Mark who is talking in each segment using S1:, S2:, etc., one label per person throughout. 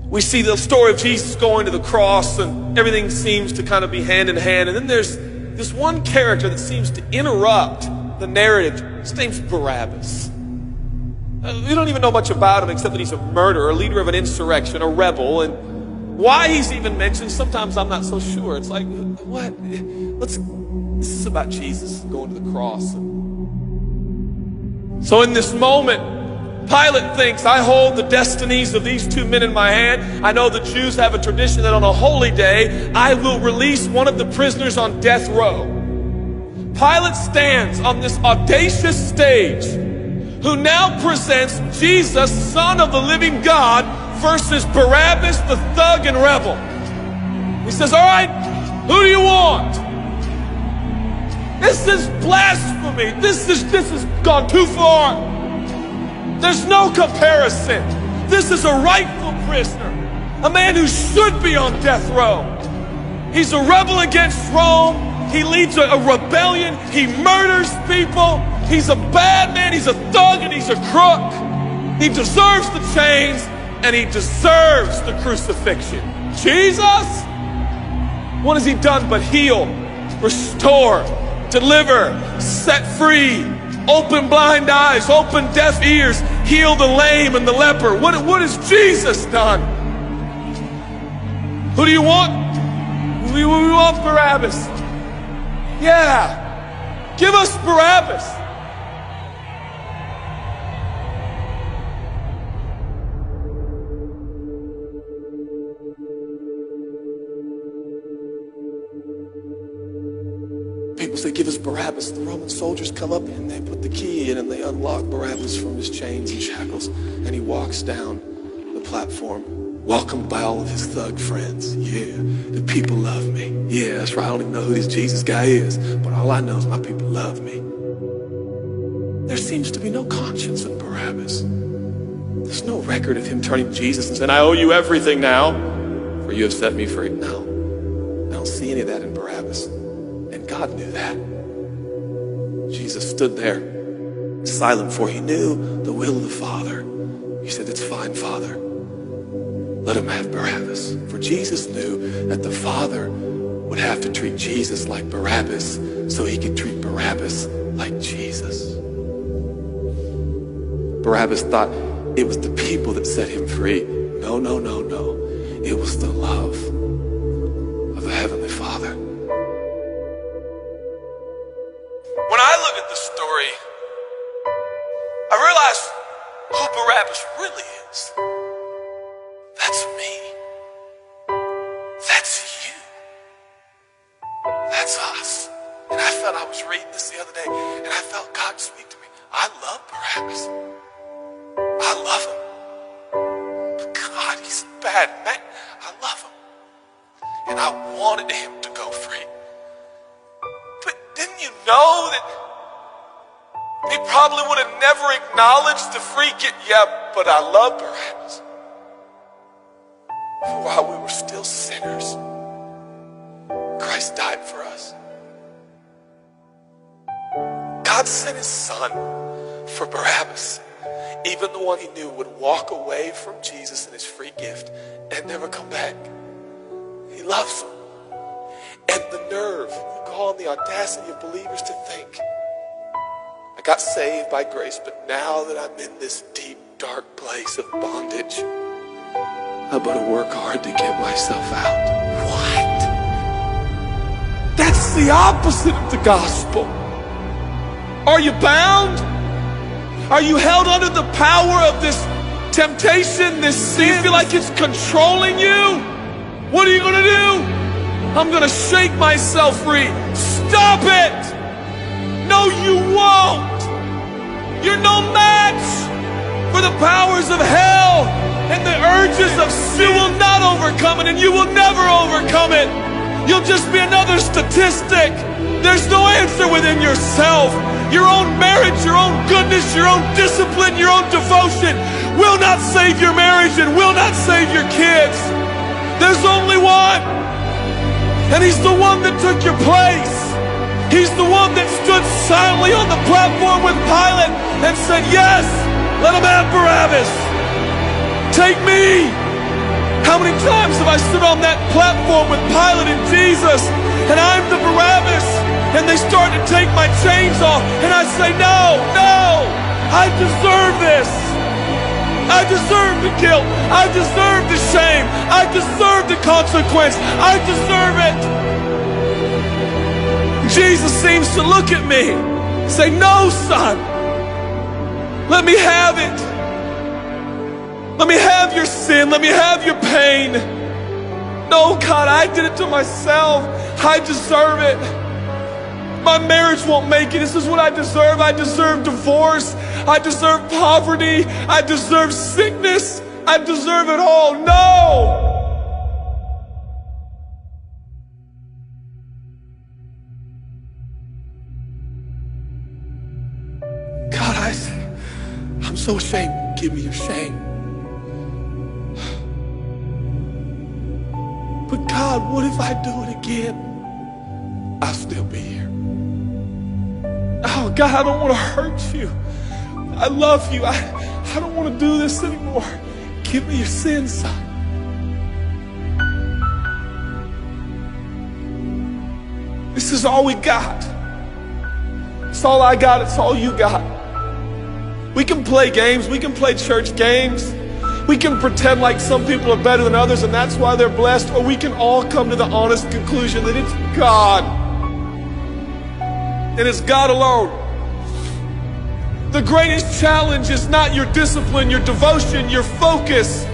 S1: We see the story of Jesus going to the cross, and everything seems to kind of be hand in hand. And then there's this one character that seems to interrupt the narrative. His name's Barrabas. We don't even know much about him except that he's a murderer, a leader of an insurrection, a rebel. And why he's even mentioned, sometimes I'm not so sure. It's like, what? This is about Jesus going to the cross. So in this moment, Pilate thinks, I hold the destinies of these two men in my hand. I know the Jews have a tradition that on a holy day, I will release one of the prisoners on death row. Pilate stands on this audacious stage, who now presents Jesus, Son of the living God, versus Barrabas, the thug and rebel. He says, all right, who do you want? This is blasphemy. This has gone too far. There's no comparison. This is a rightful prisoner, a man who should be on death row. He's a rebel against Rome. He leads a rebellion. He murders people. He's a bad man. He's a thug and he's a crook. He deserves the chains and he deserves the crucifixion. Jesus? What has he done but heal, restore, deliver, set free, open blind eyes, open deaf ears, heal the lame and the leper? What has Jesus done? Who do you want? We want Barrabas. Yeah, give us Barrabas. People say, give us Barrabas. The Roman soldiers come up and they put the key in and they unlock Barrabas from his chains and shackles. And he walks down the platform, welcomed by all of his thug friends. Yeah, the people love me. Yeah, that's right. I don't even know who this Jesus guy is, but all I know is my people love me. There seems to be no conscience in Barrabas. There's no record of him turning to Jesus and saying, I owe you everything now, for you have set me free. No, I don't see any of that in Barrabas. And God knew that. Jesus stood there, silent, for he knew the will of the Father. He said, it's fine, Father. Let him have Barabbas. For Jesus knew that the Father would have to treat Jesus like Barabbas so he could treat Barabbas like Jesus. Barabbas thought it was the people that set him free. No, no, no, no. It was the love of the Heavenly Father. When I look at this story, I realize who Barabbas really is. That's me. That's you. That's us. And I felt, I was reading this the other day, and I felt God speak to me. I love Barabbas. I love him. But God, he's a bad man. I love him. And I wanted him to go free. But didn't you know that he probably would have never acknowledged the free gift? Yeah, but I love Barabbas. For while we were still sinners, Christ died for us. God sent his son for Barabbas, even the one he knew would walk away from Jesus and his free gift and never come back. He loves him. And the nerve, the gall, and the audacity of believers to think, I got saved by grace, but now that I'm in this deep, dark place of bondage, I better work hard to get myself out. What? That's the opposite of the gospel. Are you bound? Are you held under the power of this temptation, this sin? Do you feel like it's controlling you? What are you going to do? I'm going to shake myself free. Stop it! No, you won't. You're no match for the powers of hell, and the urges of sin will not overcome it, and you will never overcome it. You'll just be another statistic. There's no answer within yourself. Your own merit, your own goodness, your own discipline, your own devotion will not save your marriage and will not save your kids. There's only one, and he's the one that took your place. He's the one that stood silently on the platform with Pilate and said, yes, let him have Barabbas. Take me. How many times have I stood on that platform with Pilate and Jesus, and I'm the Barrabas, and they start to take my chains off, and I say, no, no, I deserve this. I deserve the guilt. I deserve the shame. I deserve the consequence. I deserve it. Jesus seems to look at me, say, no, son, let me have it. Let me have your sin. Let me have your pain. No, God, I did it to myself. I deserve it. My marriage won't make it. This is what I deserve. I deserve divorce. I deserve poverty. I deserve sickness. I deserve it all. No! God, I'm so ashamed. Give me your shame. But God, what if I do it again? I'll still be here. Oh God, I don't want to hurt you. I love you. I don't want to do this anymore. Give me your sins, son. This is all we got. It's all I got. It's all you got. We can play games. We can play church games. We can pretend like some people are better than others and that's why they're blessed, or we can all come to the honest conclusion that it's God. And it's God alone. The greatest challenge is not your discipline, your devotion, your focus.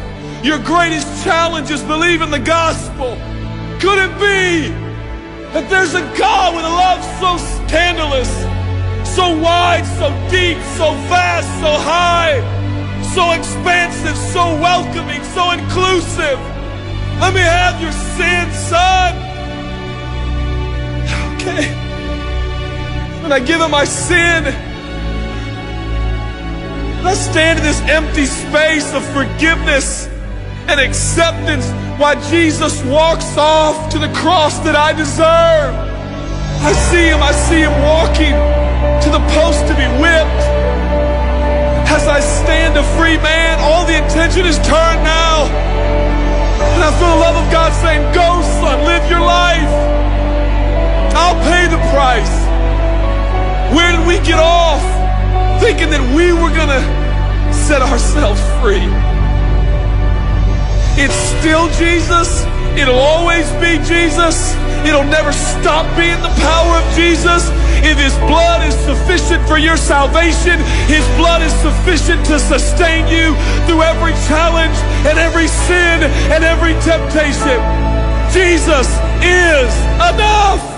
S1: Your greatest challenge is believing the gospel. Could it be that there's a God with a love so scandalous, so wide, so deep, so vast, so high, so expansive, so welcoming, so inclusive? Let me have your sin, son. Okay. When I give him my sin, I stand in this empty space of forgiveness and acceptance while Jesus walks off to the cross that I deserve. I see him walking to the post to be whipped. As I stand a free man, all the attention is turned now. And I feel the love of God saying, go son, live your life. I'll pay the price. Where did we get off? Thinking that we were gonna set ourselves free. It's still Jesus. It'll always be Jesus. It'll never stop being the power of Jesus. If his blood is sufficient for your salvation, his blood is sufficient to sustain you through every challenge and every sin and every temptation. Jesus is enough.